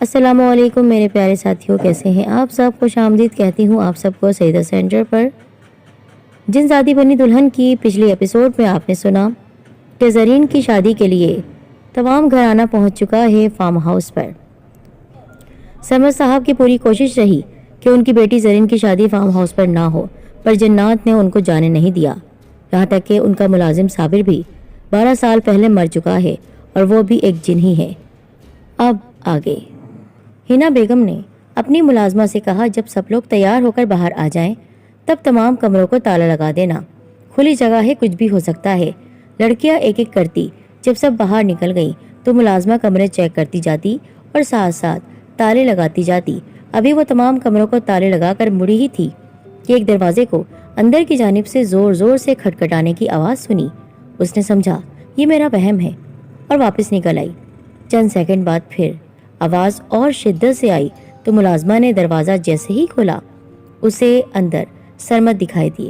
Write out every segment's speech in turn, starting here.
السلام علیکم میرے پیارے ساتھیوں، کیسے ہیں آپ سب؟ خوش آمدید کہتی ہوں آپ سب کو سیدہ سینٹر پر۔ جن ذاتی بنی دلہن کی پچھلی ایپیسوڈ میں آپ نے سنا کہ زرین کی شادی کے لیے تمام گھرانہ پہنچ چکا ہے فارم ہاؤس پر۔ سرمد صاحب کی پوری کوشش رہی کہ ان کی بیٹی زرین کی شادی فارم ہاؤس پر نہ ہو، پر جنات نے ان کو جانے نہیں دیا۔ یہاں تک کہ ان کا ملازم صابر بھی 12 سال پہلے مر چکا ہے اور وہ بھی ایک جن ہی ہے۔ اب آگے ہنا بیگم نے اپنی ملازمہ سے کہا، جب سب لوگ تیار ہو کر باہر آ جائیں تب تمام کمروں کو تالا لگا دینا، کھلی جگہ ہے، کچھ بھی ہو سکتا ہے۔ لڑکیاں ایک ایک کرتی جب سب باہر نکل گئیں تو ملازمہ کمرے چیک کرتی جاتی اور ساتھ ساتھ تالے لگاتی جاتی۔ ابھی وہ تمام کمروں کو تالے لگا کر مڑی ہی تھی کہ ایک دروازے کو اندر کی جانب سے زور زور سے کھٹکھٹانے کی آواز سنی۔ اس نے سمجھا یہ میرا وہم ہے اور واپس نکل آئی۔ چند سیکنڈ بعد پھر آواز اور شدت سے آئی تو ملازمہ نے دروازہ جیسے ہی کھولا اسے اندر سرمد دکھائی دیے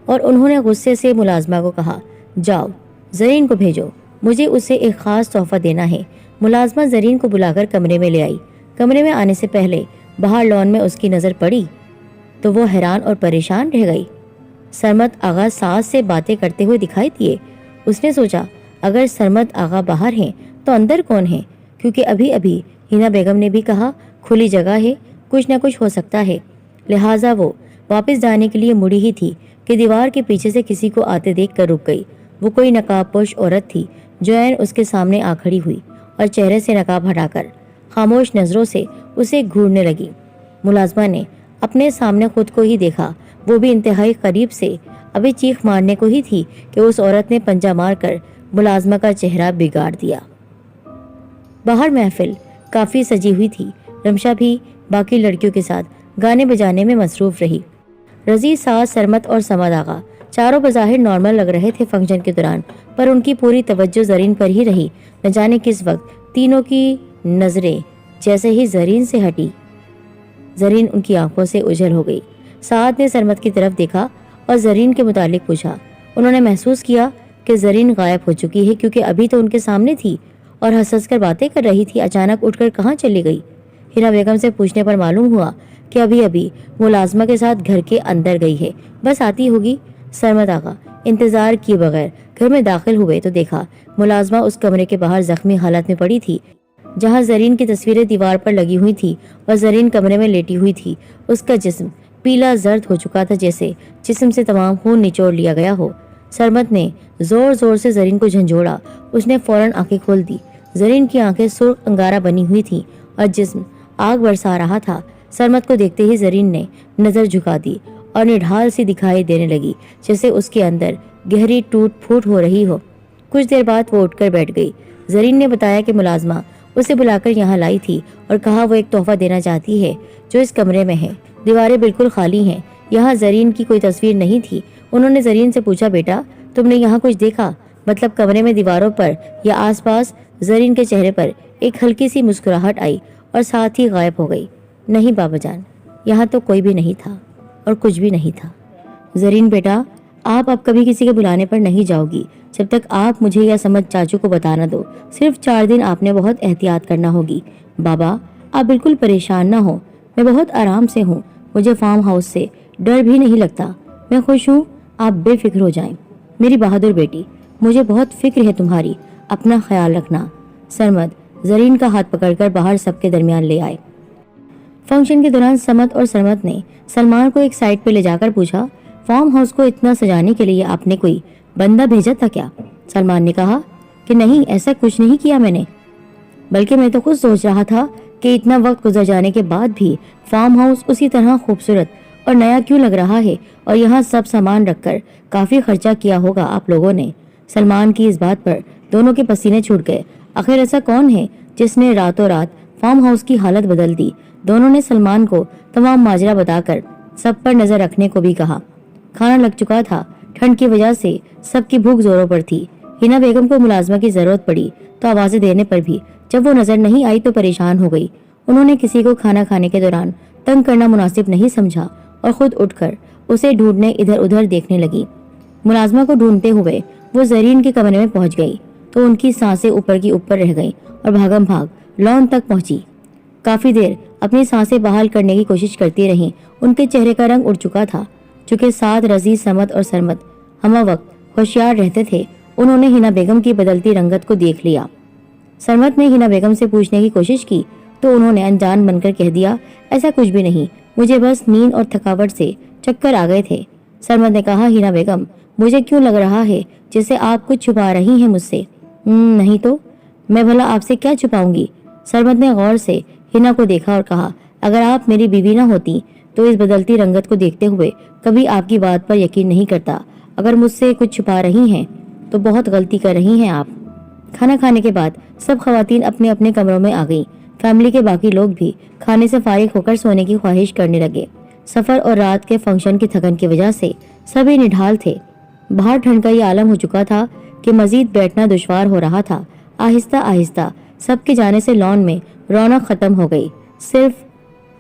اور انہوں نے غصے سے ملازمہ کو کہا، جاؤ زرین کو بھیجو، مجھے اسے ایک خاص تحفہ دینا ہے۔ ملازمہ زرین کو بلا کر کمرے میں لے آئی۔ کمرے میں آنے سے پہلے باہر لان میں اس کی نظر پڑی تو وہ حیران اور پریشان رہ گئی۔ سرمد آغا ساس سے باتیں کرتے ہوئے دکھائی دیے۔ اس نے سوچا اگر سرمد آغا باہر ہیں تو اندر کون ہے، کیونکہ ابھی ابھی ہنا بیگم نے بھی کہا کھلی جگہ ہے، کچھ نہ کچھ ہو سکتا ہے۔ لہٰذا وہ واپس جانے کے لیے مڑی ہی تھی کہ دیوار کے پیچھے سے کسی کو آتے دیکھ کر رک گئی۔ وہ کوئی نقاب پوش عورت تھی جو عین اس کے سامنے آ کھڑی ہوئی اور چہرے سے نقاب ہٹا کر خاموش نظروں سے اسے گھورنے لگی۔ ملازمہ نے اپنے سامنے خود کو ہی دیکھا، وہ بھی انتہائی قریب سے۔ ابھی چیخ مارنے کو ہی تھی کہ اس عورت نے پنجہ مار کر ملازمہ کا چہرہ بگاڑ دیا۔ باہر محفل کافی سجی ہوئی تھی۔ رمشا بھی باقی لڑکیوں کے ساتھ گانے بجانے میں مصروف رہی۔ رضی، ساس، سرمد اور سمد آغا چاروں بظاہر نارمل لگ رہے تھے فنکشن کے دوران، پر ان کی پوری توجہ زرین پر ہی رہی۔ نہ جانے کس وقت تینوں کی نظریں جیسے ہی زرین سے ہٹی، زرین ان کی آنکھوں سے اوجھل ہو گئی۔ سعد نے سرمد کی طرف دیکھا اور زرین کے متعلق پوچھا۔ انہوں نے محسوس کیا کہ زرین غائب ہو چکی ہے، کیونکہ ابھی تو ان کے سامنے تھی اور ہنس ہنس کر باتیں کر رہی تھی، اچانک اٹھ کر کہاں چلی گئی؟ ہنا بیگم سے پوچھنے پر معلوم ہوا کہ ابھی ابھی ملازمہ کے ساتھ گھر کے اندر گئی ہے، بس آتی ہوگی۔ سرمد آغا انتظار کیے بغیر گھر میں داخل ہوئے تو دیکھا ملازمہ اس کمرے کے باہر زخمی حالت میں پڑی تھی جہاں زرین کی تصویریں دیوار پر لگی ہوئی تھی اور زرین کمرے میں لیٹی ہوئی تھی۔ اس کا جسم پیلا زرد ہو چکا تھا، جیسے جسم سے تمام خون نچوڑ لیا گیا ہو۔ سرمد نے زور زور سے زرین کو جھنجھوڑا۔ اس نے فوراً آنکھیں کھول دی۔ زرین کی آنکھیں سرخ انگارہ بنی ہوئی تھی اور جسم آگ برسا رہا تھا۔ سرمد کو دیکھتے ہی زرین نے نظر جھکا دی اور نڈھال سی دکھائی دینے لگی، جیسے اس کے اندر گہری ٹوٹ پھوٹ ہو رہی ہو۔ کچھ دیر بعد وہ اٹھ کر بیٹھ گئی۔ زرین نے بتایا کہ ملازمہ اسے بلا کر یہاں لائی تھی اور کہا وہ ایک تحفہ دینا چاہتی ہے جو اس کمرے میں ہے۔ دیواریں بالکل خالی ہیں، یہاں زرین کی کوئی تصویر نہیں تھی۔ انہوں نے زرین سے پوچھا، بیٹا تم نے یہاں کچھ دیکھا؟ مطلب کمرے میں دیواروں پر یا آس پاس؟ زرین کے چہرے پر ایک ہلکی سی مسکراہٹ آئی اور ساتھ ہی غائب ہو گئی۔ نہیں بابا جان، یہاں تو کوئی بھی نہیں تھا اور کچھ بھی نہیں تھا۔ زرین بیٹا، آپ اب کبھی کسی کے بلانے پر نہیں جاؤ گی جب تک آپ مجھے یا سمجھ چاچو کو بتا نہ دو۔ صرف 4 دن آپ نے بہت احتیاط کرنا ہوگی۔ بابا آپ بالکل پریشان نہ ہو، میں بہت آرام سے ہوں، مجھے فارم ہاؤس سے ڈر بھی نہیں لگتا، میں خوش ہوں، آپ بے فکر ہو جائیں۔ میری بہادر بیٹی، مجھے بہت فکر ہے تمہاری، اپنا خیال رکھنا۔ سرمد زرین کا ہاتھ پکڑ کر باہر سب کے درمیان لے آئے۔ فنکشن کے دوران سمد اور سرمد نے سلمان کو ایک سائٹ پہ لے جا کر پوچھا، فارم ہاؤس کو اتنا سجانے کے لیے آپ نے کوئی بندہ بھیجا تھا کیا؟ سلمان نے کہا کہ نہیں، ایسا کچھ نہیں کیا میں نے، بلکہ میں تو خود سوچ رہا تھا کہ اتنا وقت گزر جانے کے بعد بھی فارم ہاؤس اسی طرح خوبصورت اور نیا کیوں لگ رہا ہے، اور یہاں سب سامان رکھ کر کافی خرچہ کیا ہوگا آپ لوگوں نے۔ سلمان کی اس بات پر دونوں کے پسینے چھوٹ گئے۔ آخر ایسا کون ہے جس نے راتوں رات فارم ہاؤس کی حالت بدل دی؟ دونوں نے سلمان کو تمام ماجرا بتا کر سب پر نظر رکھنے کو بھی کہا۔ کھانا لگ چکا تھا، ٹھنڈ کی وجہ سے سب کی بھوک زوروں پر تھی۔ ہنا بیگم کو ملازمہ کی ضرورت پڑی تو آوازیں دینے پر بھی جب وہ نظر نہیں آئی تو پریشان ہو گئی۔ انہوں نے کسی کو کھانا کھانے کے دوران تنگ کرنا مناسب نہیں سمجھا اور خود اٹھ کر اسے ڈھونڈنے ادھر ادھر دیکھنے لگی۔ ملازمہ کو ڈھونڈتے ہوئے وہ زرین کے کمرے میں پہنچ گئی تو ان کی سانسیں اوپر کی اوپر رہ گئیں اور بھاگم بھاگ لان تک پہنچی۔ काफी देर अपनी सांसें बहाल करने की कोशिश करती रहीं। उनके चेहरे का रंग उड़ चुका था। चूंकि साथ रजी, समत और सरमत हमा वक्त होशियार रहते थे, उन्होंने हिना बेगम की बदलती रंगत को देख लिया। सरमत ने हिना बेगम से पूछने की कोशिश की तो उन्होंने अनजान बनकर कह दिया, ऐसा कुछ भी नहीं, मुझे बस नींद और थकावट से चक्कर आ गए थे। सरमत ने कहा, हिना बेगम, मुझे क्यों लग रहा है जैसे आप कुछ छुपा रही हैं मुझसे। नहीं तो मैं भला आपसे क्या छुपाऊंगी। सरमत ने गौर से हिना को देखा और कहा, अगर आप मेरी बीवी ना होती तो इस बदलती रंगत को देखते हुए कभी आपकी बात पर यकीन नहीं करता। अगर मुझसे कुछ छुपा रही हैं तो बहुत गलती कर रही हैं आप। खाना खाने के बाद सब खवातीन अपने अपने कमरों में आ गईं। फैमिली के बाकी लोग भी खाने से फारिग होकर सोने की ख्वाहिश करने लगे। सफर और रात के फंक्शन की थकन की वजह से सभी निढाल थे। बाहर ठंड का ये आलम हो चुका था कि मजीद बैठना दुश्वार हो रहा था। आहिस्ता आहिस्ता सबके जाने से लॉन में रौनक खत्म हो गई। सिर्फ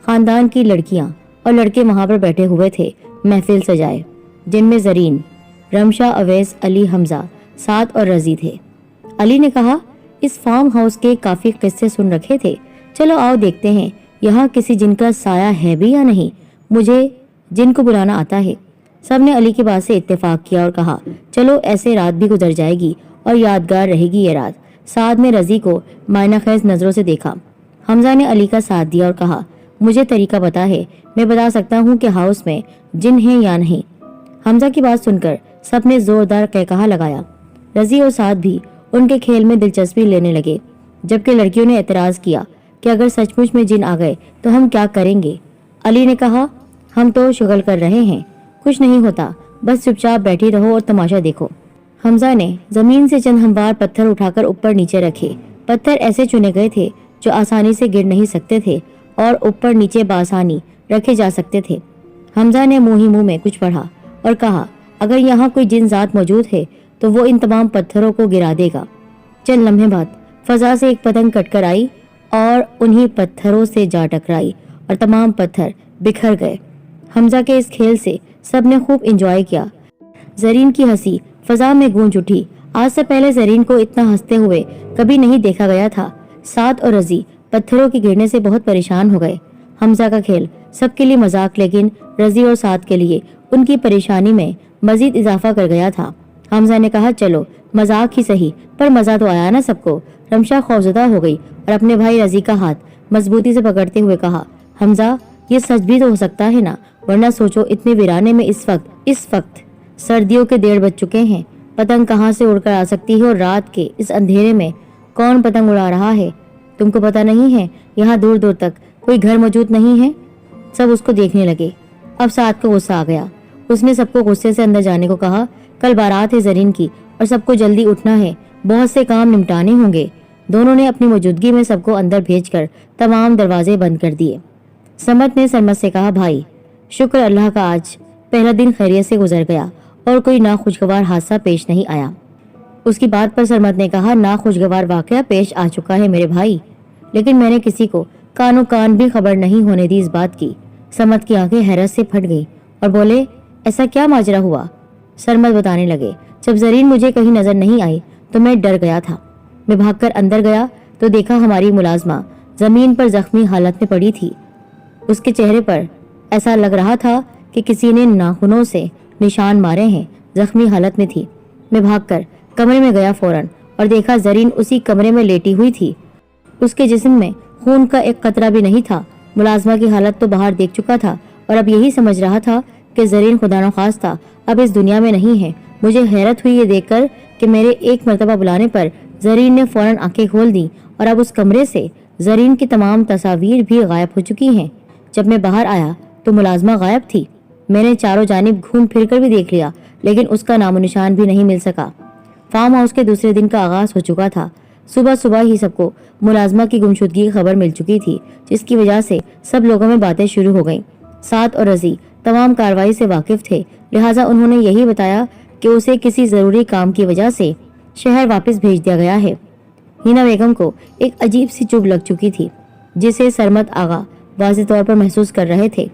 खानदान की लड़कियां और लड़के वहां पर बैठे हुए थे, महफिल सजाए, जिनमें जरीन, रमशा, अवैस, अली, हमजा, साद और रजी थे। अली ने कहा, इस फार्म हाउस के काफी किस्से सुन रखे थे, चलो आओ देखते हैं यहाँ किसी जिन का साया है भी या नहीं। मुझे जिन को बुलाना आता है। सबने अली की बात से इत्तेफाक किया और कहा, चलो ऐसे रात भी गुजर जाएगी और यादगार रहेगी ये रात। साद ने रजी को मायना खैज नजरों से देखा। हमजा ने अली का साथ दिया और कहा, मुझे तरीका पता है, मैं बता सकता हूँ कि हाउस में जिन है या नहीं। हमजा की बात सुनकर सबने जोरदार कहकहा लगाया। रजी और साद भी उनके खेल में दिलचस्पी लेने लगे, जबकि लड़कियों ने एतराज किया कि अगर सचमुच में जिन आ गए तो हम क्या करेंगे। अली ने कहा, हम तो शुगल कर रहे हैं, कुछ नहीं होता, बस चुपचाप बैठी रहो और तमाशा देखो। हमजा ने जमीन से चंद हमवार पत्थर उठाकर ऊपर नीचे रखे। पत्थर ऐसे चुने गए थे जो आसानी से गिर नहीं सकते थे और ऊपर नीचे बासानी रखे जा सकते थे। हमजा ने मुंह ही मुंह में कुछ पढ़ा और कहा, अगर यहाँ कोई जिन जात मौजूद है तो वो इन तमाम पत्थरों को गिरा देगा। चंद लम्हे बाद फजा से एक पतंग कटकर आई और उन्हीं पत्थरों से जा टकराई और तमाम पत्थर बिखर गए। हमजा के इस खेल से सबने खूब एंजॉय किया। जरीन की हंसी फजा में गूंज उठी। आज से पहले जरीन को इतना हंसते हुए कभी नहीं देखा गया था। साद और रजी पत्थरों के गिरने से बहुत परेशान हो गए। हमजा का खेल सबके लिए मजाक, लेकिन रजी और साद के लिए उनकी परेशानी में मजीद इजाफा कर गया था। हमजा ने कहा, चलो मजाक ही सही, पर मजा तो आया ना सबको। रमशा खौफजदा हो गई और अपने भाई रजी का हाथ मजबूती से पकड़ते हुए कहा, हमजा, ये सच भी तो हो सकता है ना, वरना सोचो इतने वीराने में इस वक्त सर्दियों के 1:30 बज चुके हैं। पतंग कहाँ से उड़कर आ सकती है और रात के इस अंधेरे में कौन पतंग उड़ा रहा है? तुमको पता नहीं है यहाँ दूर दूर तक कोई घर मौजूद नहीं है? सब उसको देखने लगे। अब साद को गुस्सा आ गया। उसने सबको गुस्से से अंदर जाने को कहा, कल बारात है जरीन की और सबको जल्दी उठना है, बहुत से काम निपटाने होंगे। दोनों ने अपनी मौजूदगी में सबको अंदर भेजकर तमाम दरवाजे बंद कर दिए। समत ने सरमत से कहा, भाई शुक्र अल्लाह का आज पहला दिन खैरियत से गुजर गया और कोई नाखुशगवार हादसा पेश नहीं आया। उसकी बात पर सरमत ने कहा, नाखुशगवार वाकया पेश आ चुका है मेरे भाई, लेकिन मैंने किसी को कानो कान भी खबर नहीं होने दी इस बात की। समत की आंखें हैरत से फट गई और बोले, ऐसा क्या माजरा हुआ? सरमत बताने लगे, जब जरीन मुझे कहीं नजर नहीं आई तो मैं डर गया था। मैं भागकर अंदर गया तो देखा हमारी मुलाजमा जमीन पर जख्मी हालत में पड़ी थी। उसके चेहरे पर ऐसा लग रहा था कि किसी ने नाखूनों से निशान मारे हैं। जख्मी हालत में थी। मैं भागकर कमरे में गया फौरन और देखा जरीन उसी कमरे में लेटी हुई थी। उसके जिस्म में खून का एक कतरा भी नहीं था। मुलाजमा की हालत तो बाहर देख चुका था और अब यही समझ रहा था कि जरीन खुदा न खास्ता अब इस दुनिया में नहीं है। मुझे हैरत हुई ये देखकर कि मेरे एक मरतबा बुलाने पर जरीन ने फौरन आंखें खोल दी और अब उस कमरे से जरीन की तमाम तस्वीर भी गायब हो चुकी हैं। जब मैं बाहर आया तो मुलाजमा गायब थी। मैंने चारों जानिब घूम फिर कर भी देख लिया, लेकिन उसका नामो निशान भी नहीं मिल सका। फार्म हाउस के दूसरे दिन का आगाज हो चुका था। सुबह सुबह ही सबको मुलाजमा की गुमशुदगी की खबर मिल चुकी थी, जिसकी वजह से सब लोगों में बातें शुरू हो गईं। साद और रजी तमाम कार्रवाई से वाकिफ थे, लिहाजा उन्होंने यही बताया कि उसे किसी जरूरी काम की वजह से शहर वापस भेज दिया गया है। हिना बेगम को एक अजीब सी चुभ लग चुकी थी, जिसे सरमत आगा वाज़ेह तौर पर महसूस कर रहे थे।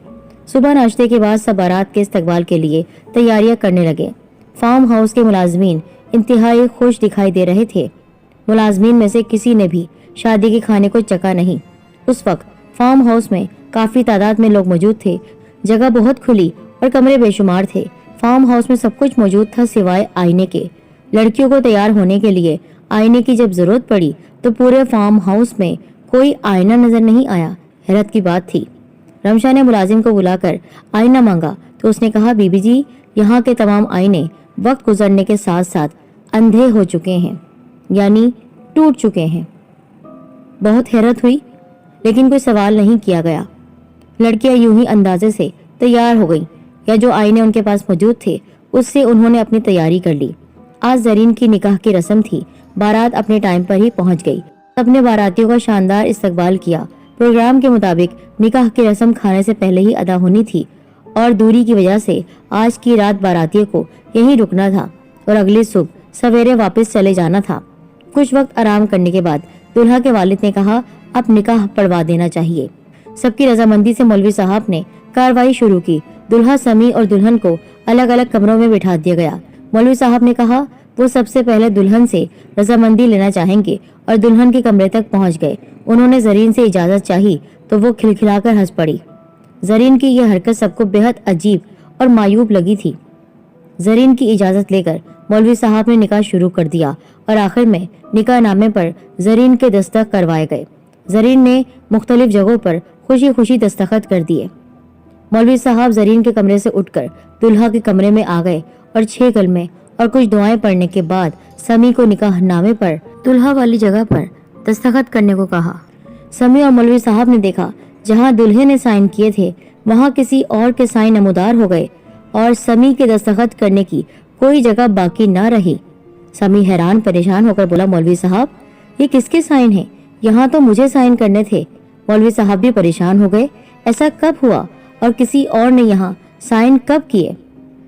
सुबह नाश्ते के बाद सब बारात के इस्तकबाल के लिए तैयारियां करने लगे। फार्म हाउस के मुलाजमीन इंतहाई खुश दिखाई दे रहे थे। मुलाजमीन में से किसी ने भी शादी के खाने को चखा नहीं। उस वक्त फार्म हाउस में काफी तादाद में लोग मौजूद थे। जगह बहुत खुली और कमरे बेशुमार थे। फार्म हाउस में सब कुछ मौजूद था सिवाय आईने के। लड़कियों को तैयार होने के लिए आईने की जब जरूरत पड़ी तो पूरे फार्म हाउस में कोई आईना नजर नहीं आया। हैरत की बात थी। रमशा ने मुलाजिम को बुलाकर आईना मांगा तो उसने कहा, बीबी जी, यहाँ के तमाम आईने वक्त गुजरने के साथ साथ अंधे हो चुके हैं, यानी टूट चुके हैं। बहुत हैरत हुई, लेकिन कोई सवाल नहीं किया गया। लड़कियां यूं ही अंदाजे से तैयार हो गईं, या जो आईने उनके पास मौजूद थे उससे उन्होंने अपनी तैयारी कर ली। आज जरीन की निकाह की रस्म थी। बारात अपने टाइम पर ही पहुंच गई। सबने बारातियों का शानदार इस्तकबाल किया। प्रोग्राम के मुताबिक निकाह की रस्म खाने से पहले ही अदा होनी थी और दूरी की वजह से आज की रात बारातियों को यहीं रुकना था और अगली सुबह सवेरे वापस चले जाना था। कुछ वक्त आराम करने के बाद दुल्हा के वालिद ने कहा, अब निकाह पढ़वा देना चाहिए। सबकी रजामंदी से मौलवी साहब ने कार्रवाई शुरू की। दुल्हा समी और दुल्हन को अलग अलग कमरों में बिठा दिया गया। मौलवी साहब ने कहा वो सबसे पहले दुल्हन से रजामंदी लेना चाहेंगे और दुल्हन के कमरे तक पहुंच गए। उन्होंने जरीन से इजाजत चाही तो वो खिलखिलाकर हंस पड़ी। जरीन की यह हरकत सबको बेहद अजीब और मायूब लगी थी। जरीन की इजाजत लेकर मौलवी साहब ने निकाह शुरू कर दिया और आखिर में निकाह नामे पर जरीन के दस्तखत करवाए गए। जरीन ने मुख्तलिफ जगहों पर खुशी खुशी दस्तखत कर दिए। मौलवी साहब जरीन के कमरे से उठकर दुल्हा के कमरे में आ गए और 6 कलमे और कुछ दुआएं पढ़ने के बाद समी को निकाह नामे पर दुल्हा वाली जगह पर दस्तखत करने को कहा। समी और मौलवी साहब ने देखा जहां दुल्हे ने साइन किए थे वहां किसी और के साइन नमूदार हो गए और समी के दस्तखत करने की कोई जगह बाकी ना रही। समी हैरान परेशान होकर बोला, मौलवी साहब, ये किसके साइन हैं? यहाँ तो मुझे साइन करने थे। मौलवी साहब भी परेशान हो गए, ऐसा कब हुआ और किसी और ने यहाँ साइन कब किए?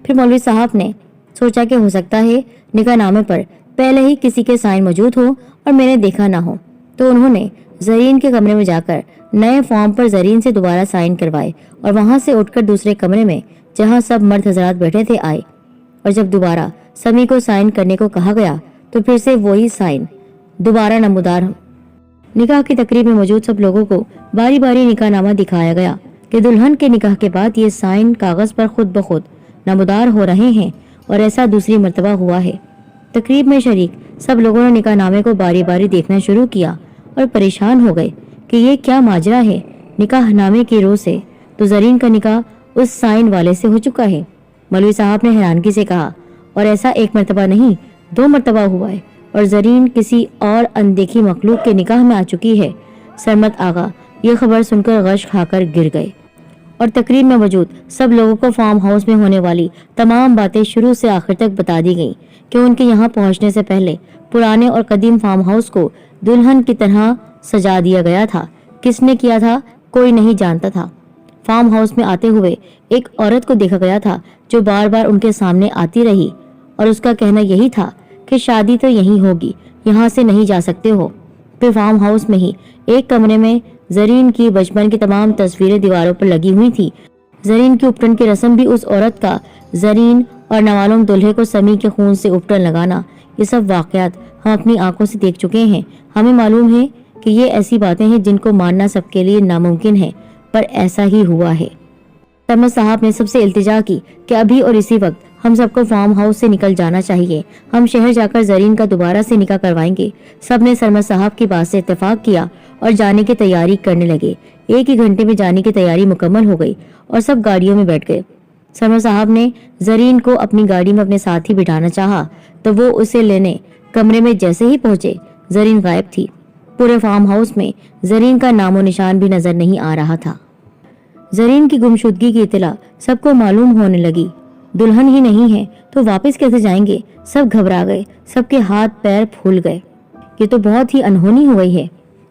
फिर मौलवी साहब ने सोचा कि हो सकता है निकाह नामे पर पहले ही किसी के साइन मौजूद हो और मैंने देखा ना हो। तो उन्होंने जरीन के कमरे में जाकर नए फॉर्म पर जरीन से दोबारा साइन करवाए और वहां से उठकर दूसरे कमरे में जहां सब मर्द हजरात बैठे थे आए। और जब दोबारा समी को साइन करने को कहा गया तो फिर से वही साइन दोबारा नमूदार। निकाह की तकरीब में मौजूद सब लोगों को बारी बारी निकाह नामा दिखाया गया कि दुल्हन के निकाह के बाद ये साइन कागज पर खुद ब खुद नमूदार हो रहे हैं और ऐसा दूसरी मर्तबा हुआ है। तकरीब में शरीक सब लोगों ने निकाह नामे को बारी बारी देखना शुरू किया और परेशान हो गए कि ये क्या माजरा है। निकाह नामे की रोज से तो जरीन का निकाह उस साइन वाले से हो चुका है। मौलवी साहब ने हैरानगी से कहा, और ऐसा एक मर्तबा नहीं 2 मर्तबा हुआ है और जरीन किसी और अनदेखी मखलूक के निकाह में आ चुकी है। सरमत आगा ये खबर सुनकर गश खाकर गिर गए और तकरीब में मौजूद सब लोगों को फार्म हाउस में होने वाली तमाम बातें शुरू से आखिर तक बता दी गईं कि उनके यहाँ पहुँचने से पहले पुराने और कदीम फार्म हाउस को दुल्हन की तरह सजा दिया गया था। किसने किया था कोई नहीं जानता था। फार्म हाउस में आते हुए एक औरत को देखा गया था जो बार बार उनके सामने आती रही और उसका कहना यही था कि शादी तो यहीं होगी, यहाँ से नहीं जा सकते हो। फिर फार्म हाउस में ही एक कमरे में जरीन की बचपन की तमाम तस्वीरें दीवारों पर लगी हुई थी। जरीन की उपटन की रस्म भी उस औरत का जरीन और नवालुम दुल्हे को समी के खून से उपटन लगाना, ये सब वाकयात हम अपनी आंखों से देख चुके हैं। हमें मालूम है कि ये ऐसी बातें हैं जिनको मानना सबके लिए नामुमकिन है, पर ऐसा ही हुआ है। सरमद साहब ने सबसे इल्तिजा की कि अभी और इसी वक्त हम सबको फार्म हाउस से निकल जाना चाहिए। हम शहर जाकर जरीन का दोबारा से निकाह करवाएंगे। सब ने सरमद साहब की बात से इत्तेफाक किया और जाने की तैयारी करने लगे। 1 ही घंटे में जाने की तैयारी मुकम्मल हो गई और सब गाड़ियों में बैठ गए। सरमद साहब ने जरीन को अपनी गाड़ी में अपने साथ ही बिठाना चाहा तो वो उसे लेने कमरे में जैसे ही पहुंचे जरीन गायब थी। पूरे फार्म हाउस में जरीन का नामो निशान भी नजर नहीं आ रहा था। जरीन की गुमशुदगी की इत्तला सबको मालूम होने लगी। दुल्हन ही नहीं है तो वापस कैसे जाएंगे? सब घबरा गए, सबके हाथ पैर फूल गए। ये तो बहुत ही अनहोनी हो गई है।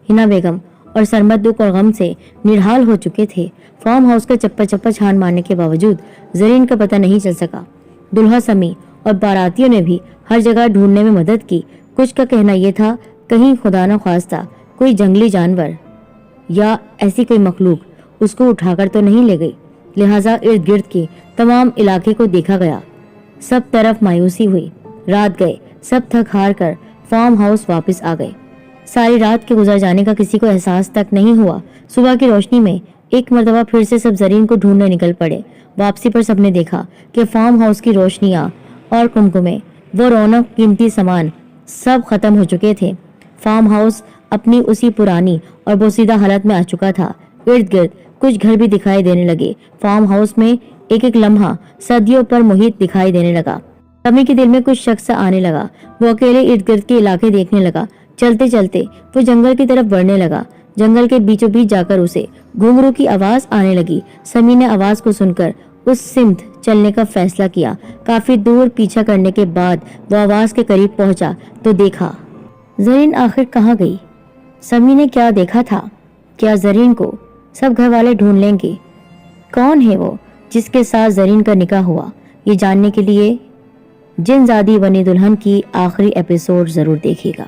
हिना बेगम और सरमद दुख और गम से निढाल हो चुके थे। फार्म हाउस का चप्पा चप्पा छान मारने के बावजूद जरीन का पता नहीं चल सका। दुल्हा समी और बारातियों ने भी हर जगह ढूंढने में मदद की। कुछ का कहना यह था कहीं खुदा न ख्वास्ता कोई जंगली जानवर या ऐसी कोई मखलूक उसको उठाकर तो नहीं ले गई। लिहाजा इर्द गिर्द के तमाम इलाके को देखा गया। सब तरफ मायूसी हुई। रात गए, सब थक हार कर फार्म हाउस वापस आ गए। सारी रात के गुजर जाने का किसी को एहसास तक नहीं हुआ। सुबह की रोशनी में एक मर्तबा फिर से सब जरीन को ढूंढने निकल पड़े। वापसी पर सबने देखा कि फार्म हाउस की रोशनियां और कुमकुमे, वो रौनक, कीमती सामान सब खत्म हो चुके थे। फार्म हाउस अपनी उसी पुरानी और बोसीदा हालत में आ चुका था। इर्द गिर्द कुछ घर भी दिखाई देने लगे। फार्म हाउस में एक एक लम्हा सदियों पर मुहित दिखाई देने लगा। समी के दिल में कुछ शक सा आने लगा। वो अकेले इर्द गिर्द के इलाके देखने लगा। चलते चलते वो जंगल की तरफ बढ़ने लगा। जंगल के बीचों बीच जाकर उसे घुंघरू की आवाज आने लगी। समी ने आवाज को सुनकर उस सिमत चलने का फैसला किया। काफी दूर पीछा करने के बाद वो आवाज के करीब पहुंचा तो देखा जरीन आखिर कहाँ गई। समी ने क्या देखा था? क्या जरीन को सब घर वाले ढूंढ लेंगे? कौन है वो जिसके साथ जरीन का निकाह हुआ? ये जानने के लिए जिनजादी बनी दुल्हन की आखिरी एपिसोड जरूर देखिएगा।